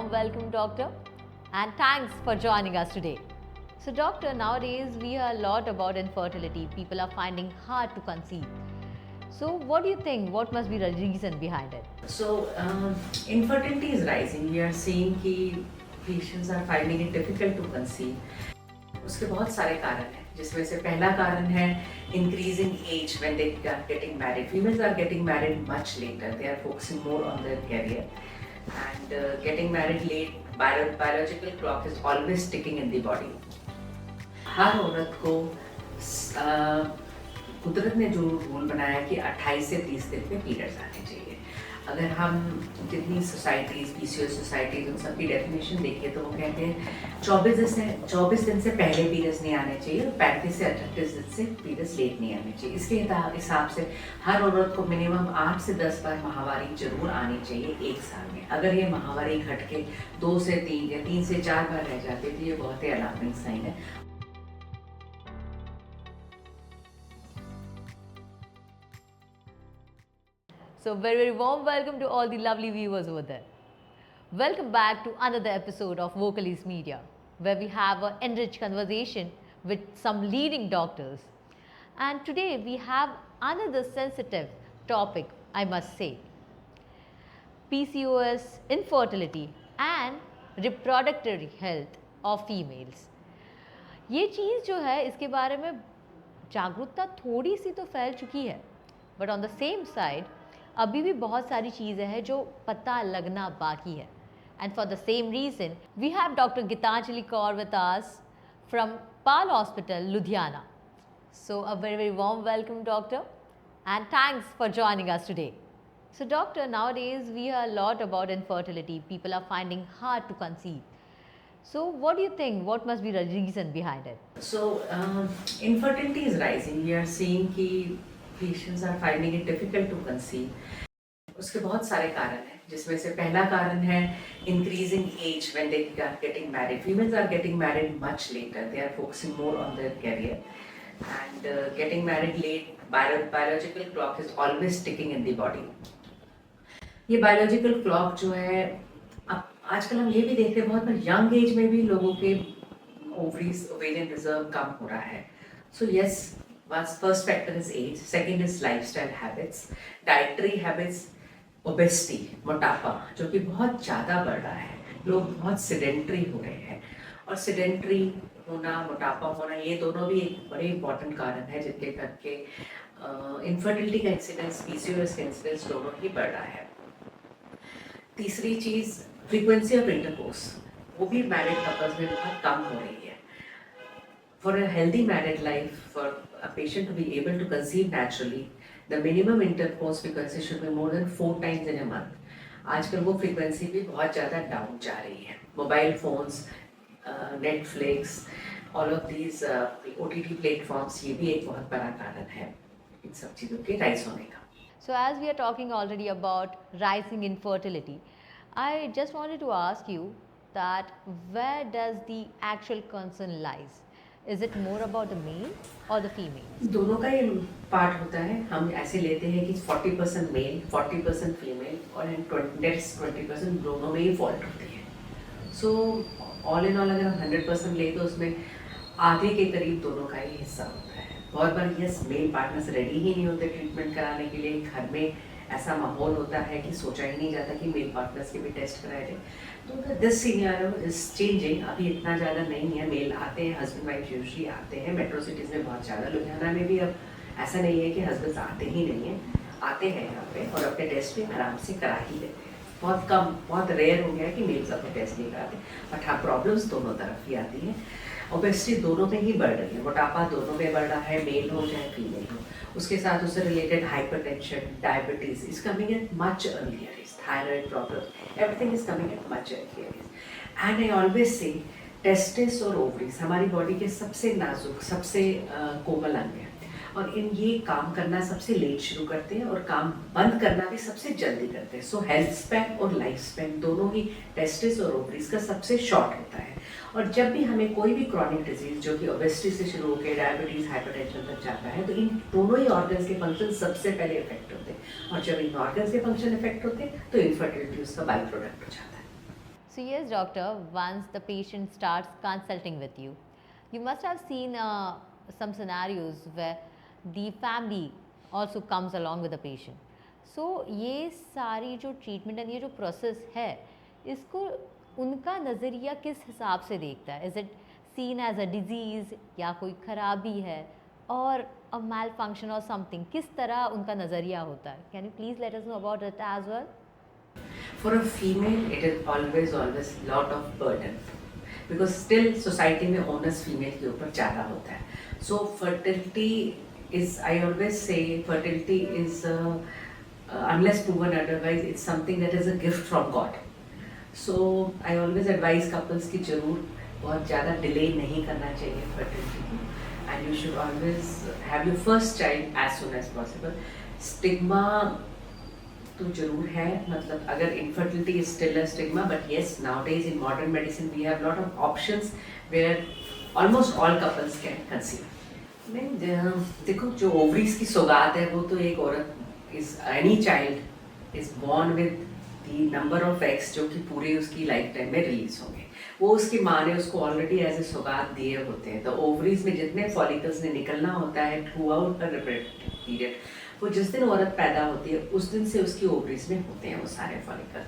warm welcome, Doctor, and thanks for joining us today. So, Doctor, nowadays we hear a lot about infertility. People are finding hard to conceive. So, what do you think? What must be the reason behind it? So, infertility is rising. We are seeing कि patients are finding it difficult to conceive. उसके बहुत सारे कारण हैं, जिसमें से पहला कारण है increasing age when they are getting married. Females are getting married much later. They are focusing more on their career. And getting married late, biological clock is always ticking in the body. हर औरत को कुदरत ने जो rule बनाया कि 28 से 30 दिन में पीरियड्स आने चाहिए। अगर हम जितनी सोसाइटीज़ पीसीओएस सोसाइटीज़ उन सब की डेफिनेशन देखें तो वो कहते हैं 24 दिन से पहले पीरियड्स नहीं आने चाहिए और 35 से 38 दिन से पीरियड्स लेट नहीं आने चाहिए। इसके हिसाब से हर औरत को मिनिमम 8 से 10 बार माहवारी जरूर आनी चाहिए एक साल में। अगर ये माहवारी घट के 2 से 3 या 3 से 4 बार रह जाती है तो ये बहुत ही अलार्मिंग साइन है। So, very warm welcome to all the lovely viewers over there. Welcome back to another episode of Vocalist Media, where we have an enriched conversation with some leading doctors. And today we have another sensitive topic, I must say. PCOS, infertility and reproductive health of females. ये चीज़ जो है इसके बारे में जागरूकता थोड़ी सी तो फैल चुकी है, but on the same side अभी भी बहुत सारी चीज़ें हैं जो पता लगना बाकी है. And for the same reason we have doctor Gitanjali Kaur with us from Pal hospital Ludhiana. So a very very warm welcome doctor and thanks for joining us today. So doctor, nowadays we hear a lot about infertility. People are finding hard to conceive. So what do you think? What must be the reason behind it? So, infertility is rising. We are seeing कि patients are finding it difficult to conceive. उसके बहुत सारे कारण हैं, जिसमें से पहला कारण है increasing age when they are getting married. Females are getting married much later. They are focusing more on their career. And getting married late, biological clock is always ticking in the body. ये biological clock जो है, अब आजकल हम ये भी देख रहे हैं बहुत यंग एज में भी लोगों के ovarian reserve कम हो रहा है. So yes, first factor is age, second is lifestyle habits, dietary habits, obesity, मोटापा जो कि बहुत ज़्यादा बढ़ रहा है. लोग बहुत sedentary हो रहे हैं और sedentary होना, मोटापा होना, ये दोनों भी एक बड़े इंपॉर्टेंट कारण है जिनके करके इनफर्टिलिटी का इंसिडेंस, पीसीओएस का इंसिडेंस दोनों ही बढ़ रहा है. तीसरी चीज़ फ्रीक्वेंसी ऑफ इंटरकोर्स, वो भी मैरिड कपल्स में बहुत कम हो रही है. For a healthy married life, for a patient to be able to conceive naturally, the minimum intercourse frequency should be more than 4 times in a month. आजकल वो frequency भी बहुत ज़्यादा डाउन जा रही है. Mobile phones, Netflix, all of these OTT platforms, ये भी एक बहुत बड़ा कारण है इन सब चीज़ों के राइज होने का. So as we are talking already about rising infertility, I just wanted to ask you that where does the actual concern lies? Is it more about the male or the female? दोनों का ये part होता है. हम ऐसे लेते हैं कि 40% मेल, 40% फीमेल और 20% दोनों में ही फॉल्ट होती है. सो ऑल इन ऑल अगर हम 100% ले तो उसमें आधे के करीब दोनों का ही हिस्सा होता है. बहुत बार यस, मेल पार्टनर्स रेडी ही नहीं होते ट्रीटमेंट कराने के लिए. घर में ऐसा माहौल होता है कि सोचा ही नहीं जाता कि मेल पार्टनर्स के भी टेस्ट कराए जाए. तो दिस सिनेरियो इज चेंजिंग. अभी इतना ज़्यादा नहीं है. मेल आते हैं, हस्बैंड वाइफ यूजुअली आते हैं. मेट्रो सिटीज़ में बहुत ज़्यादा, लुधियाना में भी अब ऐसा नहीं है कि हस्बैंड्स आते ही नहीं हैं, आते हैं यहाँ पे और अपने टेस्ट भी आराम से करा ही लेते हैं. बहुत कम, बहुत रेयर हो गया कि मेल्स अपने टेस्ट नहीं कराते. बट हाँ, प्रॉब्लम्स दोनों तरफ ही आती हैं. ओबेसिटी दोनों में ही बढ़ रही है, मोटापा दोनों में बढ़ रहा है, मेल हो चाहे फीमेल हो. उसके साथ उससे related hypertension, diabetes is coming at much earlier age, thyroid problem, everything is coming at much earlier age. And I always say testis और ओवरीज हमारी बॉडी के सबसे नाजुक, सबसे कोमल अंग है और इन ये काम करना सबसे लेट शुरू करते हैं और काम बंद करना भी सबसे जल्दी करते हैं. सो हेल्थ स्पैन और लाइफ स्पैन दोनों ही टेस्टिस और ओवरीज का सबसे शॉर्ट होता है. और जब भी हमें कोई भी क्रॉनिक डिजीज जो कि ओबेसिटी से शुरू होकर डायबिटीज, हाइपरटेंशन तक जाता है, तो इन दोनों ही ऑर्गन्स के फंक्शन सबसे पहले इफेक्ट होते हैं. और जब इन ऑर्गन्स के फंक्शन इफेक्ट होते हैं तो इनफर्टिलिटी उसका बाई प्रोडक्ट हो जाता है. So yes, doctor, once the patient starts consulting with you, you must have seen some scenarios where the family also comes along with the patient. So ये सारी जो ट्रीटमेंट एंड ये जो process है, इसको उनका नज़रिया किस हिसाब से देखता है? Is it seen as a disease या कोई खराबी है और अ मैल फंक्शन और समथिंग, किस तरह उनका नज़रिया होता है? Can you please let us know about it as well? For a female, it is always lot of burden because still society में onus female के ऊपर ज़्यादा होता है. So fertility is, I always say, fertility is unless proven otherwise, it's something that is a gift from God. So I always advise couples कि जरूर बहुत ज़्यादा delay नहीं करना चाहिए fertility को, and you should always have your first child as soon as possible. Stigma तो जरूर है, मतलब अगर infertility is still a stigma, but yes, nowadays in modern medicine we have lot of options where almost all couples can conceive. नहीं, देखो जो ovaries की सौगात है वो तो एक औरत is any child is born with the number of eggs जो कि पूरे उसकी लाइफ टाइम में रिलीज होंगे, वो उसकी माँ ने उसको ऑलरेडी एज ए सौगात दिए होते हैं. तो ओवरीज में जितने फॉलिकल्स ने निकलना होता है through out the reproductive period, वो जिस दिन औरत पैदा होती है उस दिन से उसकी ओवरीज में होते हैं वो सारे फॉलिकल्स.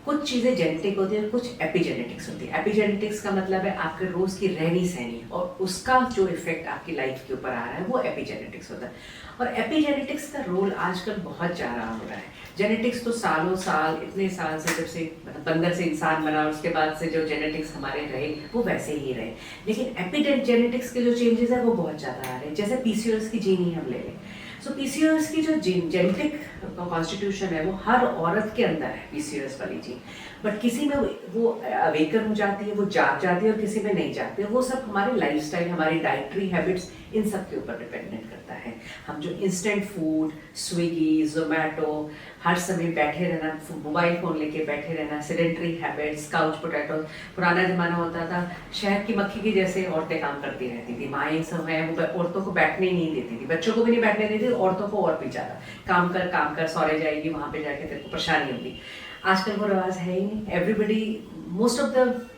कुछ चीज़ें जेनेटिक होती हैं, कुछ एपिजेनेटिक्स होती है. एपिजेनेटिक्स का मतलब है आपके रोज़ की रहनी सहनी और उसका जो इफेक्ट आपकी लाइफ के ऊपर आ रहा है वो एपिजेनेटिक्स होता है. और एपिजेनेटिक्स का रोल आजकल बहुत ज़्यादा हो रहा है. जेनेटिक्स तो सालों साल, इतने साल से, जब से बंदर से इंसान बना उसके बाद से जो जेनेटिक्स हमारे रहे वो वैसे ही रहे, लेकिन एपिजेनेटिक्स के जो चेंजेस है वो बहुत ज़्यादा आ रहे हैं. जैसे पीसीओएस की जीन ही हम ले लें. सो पीसीओएस की जो जेनेटिक कॉन्स्टिट्यूशन है वो हर औरत के अंदर है पीसीओएस वाली जीन, बट किसी में वो अवेकन हो जाती है, वो जाग जाती है और किसी में नहीं जाती है. वो सब हमारे लाइफस्टाइल, हमारी डाइटरी हैबिट्स, इन सब के ऊपर डिपेंडेंट करता है. हम जो इंस्टेंट फूड, स्विगी, जोमेटो, हर समय बैठे रहना, मोबाइल फ़ोन लेके बैठे रहना, सेडेंटरी हैबिट्स, काउच पोटैटो. पुराना ज़माना होता था शहद की मक्खी की जैसे औरतें काम करती रहती थी. माएँ सब हैं वो औरतों को बैठने ही नहीं देती थी, बच्चों को भी नहीं बैठने देती थी, औरतों को और भी ज़्यादा काम कर सौरे जाएगी, वहाँ पे जाके तेरे को परेशानी होगी. आजकल वो रिवाज है ही नहीं. Everybody, most of the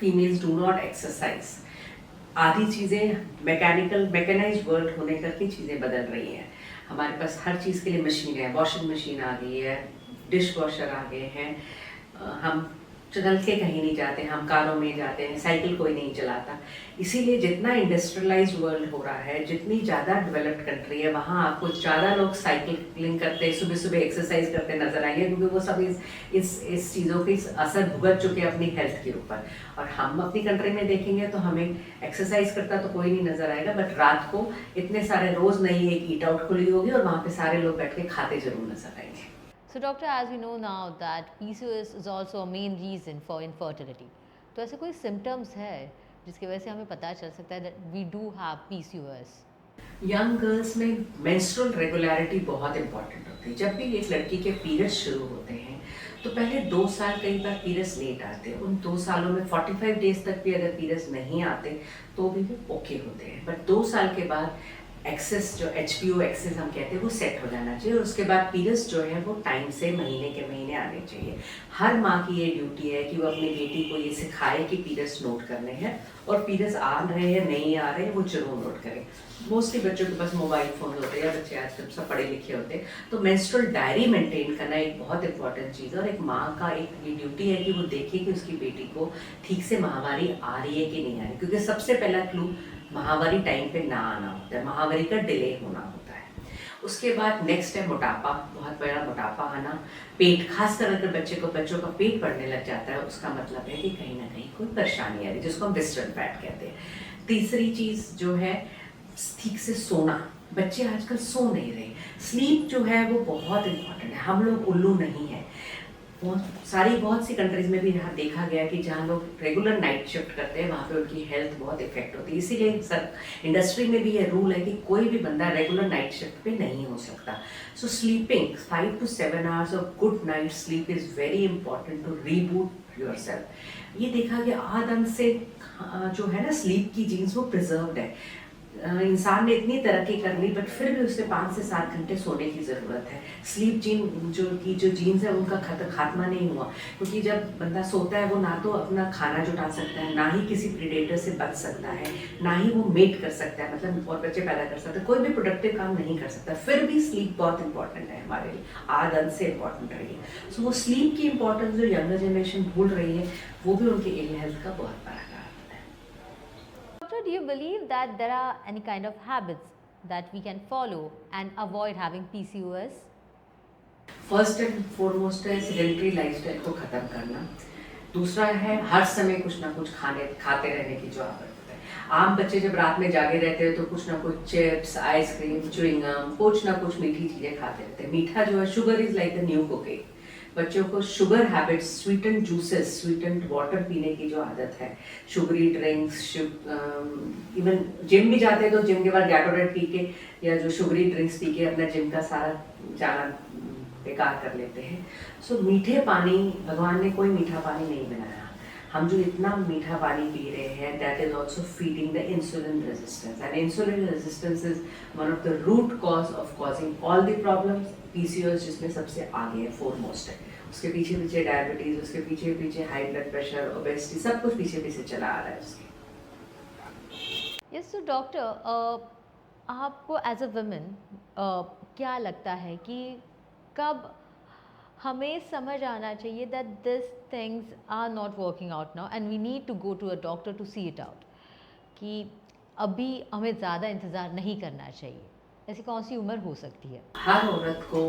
females do not exercise. आधी चीज़ें मैकेनाइज्ड वर्ल्ड होने करके चीज़ें बदल रही हैं. हमारे पास हर चीज़ के लिए मशीन है, वॉशिंग मशीन आ गई है, डिश वॉशर आ गए हैं, हम चल के कहीं नहीं जाते, हम कारों में जाते हैं, साइकिल कोई नहीं चलाता. इसीलिए जितना इंडस्ट्रियलाइज्ड वर्ल्ड हो रहा है, जितनी ज़्यादा डेवलप्ड कंट्री है, वहाँ आपको ज़्यादा लोग साइकिलिंग करते, सुबह सुबह एक्सरसाइज करते नजर आएंगे, क्योंकि वो सब इस चीज़ों की असर भुगत चुके हैं अपनी हेल्थ के ऊपर. और हम अपनी कंट्री में देखेंगे तो हमें एक्सरसाइज करता तो कोई नहीं नजर आएगा, बट रात को इतने सारे रोज़ नई एक ईट आउट खुली होगी और वहाँ पे सारे लोग बैठ के खाते जरूर नजर आएंगे. So doctor, as we know now that PCOS is also a main reason for infertility. तो ऐसे कोई symptoms है जिसकी वजह से हमें पता चल सकता है that we do have PCOS? Young girls में मेंस्ट्रुअल रेगुलरिटी बहुत इंपॉर्टेंट होती है. जब भी एक लड़की के पीरियड्स शुरू होते हैं तो पहले 2 साल कई बार पीरियड्स लेट आते हैं. उन 2 सालों में 45 डेज तक भी अगर पीरियड्स नहीं आते तो भी वो ओके होते हैं. बट 2 साल के बाद एक्सेस, जो HPO एक्सेस हम कहते हैं, वो सेट हो जाना चाहिए. और उसके बाद पीरियड्स जो है वो टाइम से महीने के महीने आने चाहिए. हर माँ की ये ड्यूटी है कि वो अपनी बेटी को ये सिखाए कि पीरियड्स नोट करने हैं, और पीरियड्स आ रहे हैं नहीं आ रहे हैं वो जरूर नोट करें. मोस्टली बच्चों के पास मोबाइल फ़ोन होते हैं या बच्चे आजकल सब पढ़े लिखे होते हैं, तो मेंस्ट्रुअल डायरी मेंटेन करना एक बहुत इंपॉर्टेंट चीज़ है. और एक माँ का एक ये ड्यूटी है कि वो देखे कि उसकी बेटी को ठीक से माहवारी आ रही है कि नहीं आ रही, क्योंकि सबसे पहला क्लू महावारी टाइम पे ना आना होता है, महावारी का डिले होना होता है. उसके बाद नेक्स्ट है मोटापा, बहुत बड़ा मोटापा आना. पेट, खासकर अगर बच्चों का पेट बढ़ने लग जाता है, उसका मतलब है कि कहीं ना कहीं कोई परेशानी आ रही है, जिसको हम विस्टर्न फैट कहते हैं. तीसरी चीज़ जो है ठीक से सोना. बच्चे आजकल सो नहीं रहे. स्लीप जो है वो बहुत इंपॉर्टेंट है. हम लोग उल्लू नहीं है. बहुत सी कंट्रीज में भी यहाँ देखा गया कि जहाँ लोग रेगुलर नाइट शिफ्ट करते हैं वहाँ पे उनकी हेल्थ बहुत इफेक्ट होती है. इसीलिए सर इंडस्ट्री में भी ये रूल है कि कोई भी बंदा रेगुलर नाइट शिफ्ट पे नहीं हो सकता. So sleeping 5 to 7 hours of good night sleep is very important to reboot yourself. ये देखा गया आदम से जो है ना स्लीप की जीन्स वो प्रिजर्व्ड है. इंसान ने इतनी तरक्की कर ली बट फिर भी उसे 5 से 7 घंटे सोने की ज़रूरत है। स्लीप जो जीन्स है उनका खात्मा नहीं हुआ, क्योंकि जब बंदा सोता है वो ना तो अपना खाना जुटा सकता है, ना ही किसी प्रेडेटर से बच सकता है, ना ही वो मेट कर सकता है, मतलब और बच्चे पैदा कर सकता है, कोई भी प्रोडक्टिव काम नहीं कर सकता। फिर भी स्लीप बहुत इंपॉर्टेंट है हमारे लिए, आध अंत से इम्पॉर्टेंट रही है। सो वो स्लीप की इंपॉर्टेंस जो यंगर जनरेशन भूल रही है, वो भी उनके इल हेल्थ का बहुत बड़ा कारण है। Doctor, do you believe that there are any kind of habits that we can follow and avoid having PCOS? First and foremost है सेडेंटरी लाइफस्टाइल को ख़त्म करना। दूसरा है हर समय कुछ ना कुछ खाते रहने की जो आदत है। आम बच्चे जब रात में जागे रहते हैं तो कुछ ना कुछ चिप्स, आइसक्रीम, च्युइंगम, कुछ ना कुछ मीठी चीज़ें खाते रहते हैं। मीठा जो है, sugar is like the new cooking. बच्चों को sugar habits, sweetened juices, sweetened water पीने की जो आदत है, शुगरी ड्रिंक्स, इवन जिम भी जाते हैं तो जिम के बाद गैटोरेट पी के या जो शुगरी ड्रिंक्स पी के अपना जिम का सारा जाना बेकार कर लेते हैं। सो मीठे पानी, भगवान ने कोई मीठा पानी नहीं बनाया। हम जो इतना मीठा पानी पी रहे हैं, that is also feeding the insulin resistance, and insulin resistance is one of the root cause of causing all the problems. PCOS जिसमें सबसे आगे है, फोरमोस्ट है, उसके पीछे पीछे डायबिटीज, उसके पीछे पीछे हाई ब्लड प्रेशर, ओबेसिटी, सब कुछ पीछे पीछे चला आ रहा है उसके। यस, तो डॉक्टर, आपको एज अ वुमेन क्या लगता है कि कब हमें समझ आना चाहिए that this things are not working out now and we need to go to a doctor to see it out, कि अभी हमें ज़्यादा इंतज़ार नहीं करना चाहिए? ऐसी कौन सी उम्र हो सकती है? हर औरत को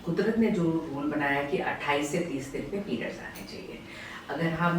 कुदरत ने जो रूल बनाया कि 28 से 30 दिन पे पीरियड्स आने चाहिए। अगर हम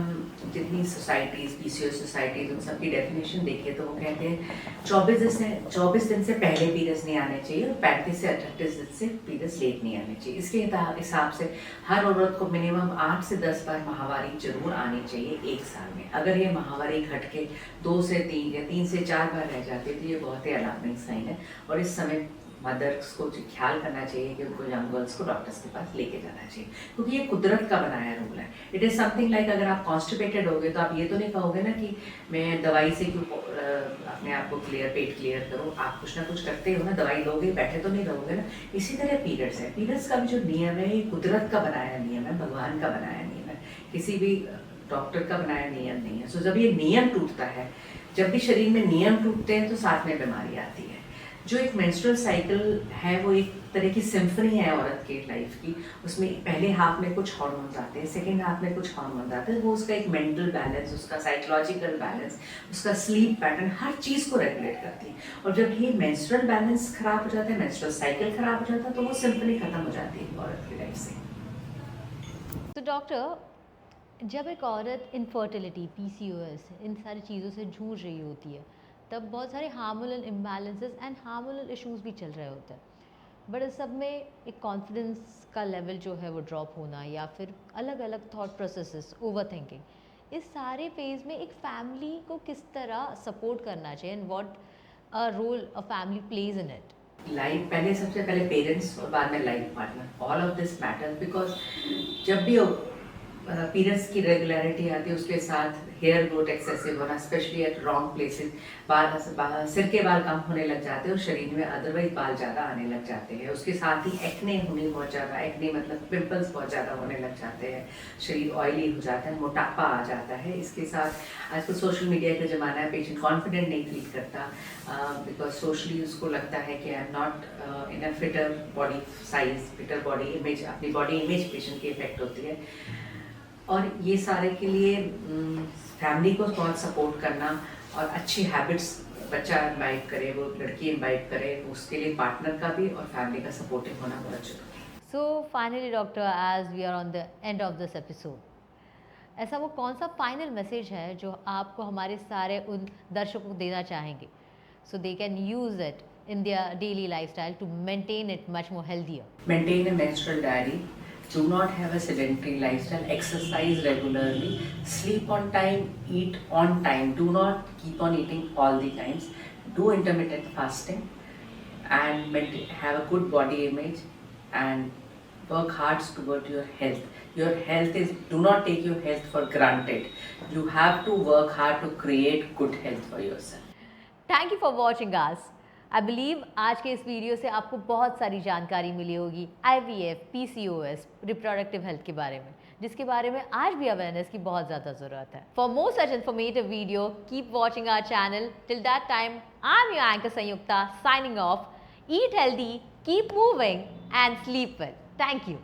जितनी सोसाइटीज़, पीसीओएस सोसाइटीज़, उन सबकी डेफिनेशन देखें तो वो कहते हैं 24 दिन से पहले पीरियड्स नहीं आने चाहिए और 35 से 38 दिन से पीरियड्स लेट नहीं आने चाहिए। इसके हिसाब से हर औरत को मिनिमम 8 से 10 बार माहवारी जरूर आनी चाहिए एक साल में। अगर ये माहवारी घट के 2 से 3 या 3 से 4 बार रह जाती है तो ये बहुत ही अलार्मिंग साइन है, और इस समय मदर्स को ख्याल करना चाहिए कि उनको यंग गर्ल्स को डॉक्टर्स के पास लेके जाना चाहिए, क्योंकि ये कुदरत का बनाया रूल है। इट इज़ समथिंग लाइक अगर आप कॉन्स्टिपेटेड होगे तो आप ये तो नहीं कहोगे ना कि मैं दवाई से क्यों अपने आप को पेट क्लियर करूँ। आप कुछ ना कुछ करते हो ना, दवाई लोगे, बैठे तो नहीं रहोगे ना। इसी तरह पीरियड्स है, पीरियड्स का भी जो नियम है ये कुदरत का बनाया नियम है, भगवान का बनाया नियम है, किसी भी डॉक्टर का बनाया नियम नहीं है। सो जब ये नियम टूटता है, जब भी शरीर में नियम टूटते हैं तो साथ में बीमारी आती है। जो एक मेंस्ट्रुअल साइकिल है वो एक तरह की सिम्फनी है औरत के लाइफ की। उसमें पहले हाफ में कुछ हार्मोन्स आते हैं, सेकेंड हाफ में कुछ हार्मोन्स आते हैं, वो उसका एक मेंटल बैलेंस, उसका साइकोलॉजिकल बैलेंस, उसका स्लीप पैटर्न, हर चीज़ को रेगुलेट करती है। और जब ये मेंस्ट्रुअल बैलेंस खराब हो जाता है, मेंस्ट्रुअल साइकिल खराब हो जाता है, तो वो सिम्फनी खत्म हो जाती है औरत की लाइफ से। तो डॉक्टर, जब एक औरत इनफर्टिलिटी, पीसीओएस, इन सारी चीज़ों से जूझ रही होती है, तब बहुत सारे hormonal imbalances and hormonal issues भी चल रहे होते हैं, बट इस सब में एक कॉन्फिडेंस का लेवल जो है वो ड्रॉप होना, या फिर अलग अलग थॉट प्रोसेसेस, ओवर थिंकिंग, इस सारे फेज़ में एक फैमिली को किस तरह सपोर्ट करना चाहिए and what a role a family plays in it? Life पहले, सबसे पहले पेरेंट्स और बाद में life partner, all of this matters, because जब भी पीरियड्स की रेगुलरिटी आती है उसके साथ हेयर ग्रोथ एक्सेसिव होना, स्पेशली एट रॉन्ग प्लेसेस, सिर के बाल कम होने लग जाते हैं और शरीर में अदरवाइज बाल ज़्यादा आने लग जाते हैं। उसके साथ ही एक्ने होने बहुत ज़्यादा, एक्ने मतलब पिंपल्स बहुत ज़्यादा होने लग जाते हैं, शरीर ऑयली हो जाता है, मोटापा आ जाता है। इसके साथ आजकल सोशल मीडिया का ज़माना है, पेशेंट कॉन्फिडेंट नहीं फील करता बिकॉज सोशली उसको लगता है कि I am not in a fitter body size, fitter body image, अपनी बॉडी इमेज पेशेंट की इफेक्ट होती है। और ये सारे के लिए फैमिली को बहुत सपोर्ट करना और अच्छी हैबिट्स बच्चा इम्बाइब करे, वो लड़की इम्बाइब करे, उसके लिए पार्टनर का भी और फैमिली का सपोर्टिव होना बहुत जरूरी है। So finally doctor, as we are on the end of this episode, ऐसा वो कौन सा फाइनल मैसेज है जो आपको हमारे सारे उन दर्शकों को देना चाहेंगे, so they can use it in their daily lifestyle to maintain it much more healthier? Maintain a menstrual diary. Do not have a sedentary lifestyle. Exercise regularly. Sleep on time. Eat on time. Do not keep on eating all the times. Do intermittent fasting and have a good body image and work hard toward your health. Your health is, do not take your health for granted. You have to work hard to create good health for yourself. Thank you for watching us. I believe आज के इस video से आपको बहुत सारी जानकारी मिली होगी IVF, PCOS, reproductive health के बारे में, जिसके बारे में आज भी अवेयरनेस की बहुत ज़्यादा ज़रूरत है। For more such informative video keep watching our channel. Till that time I am your anchor Samyukta signing off. Eat healthy, keep moving and sleep well. Thank you.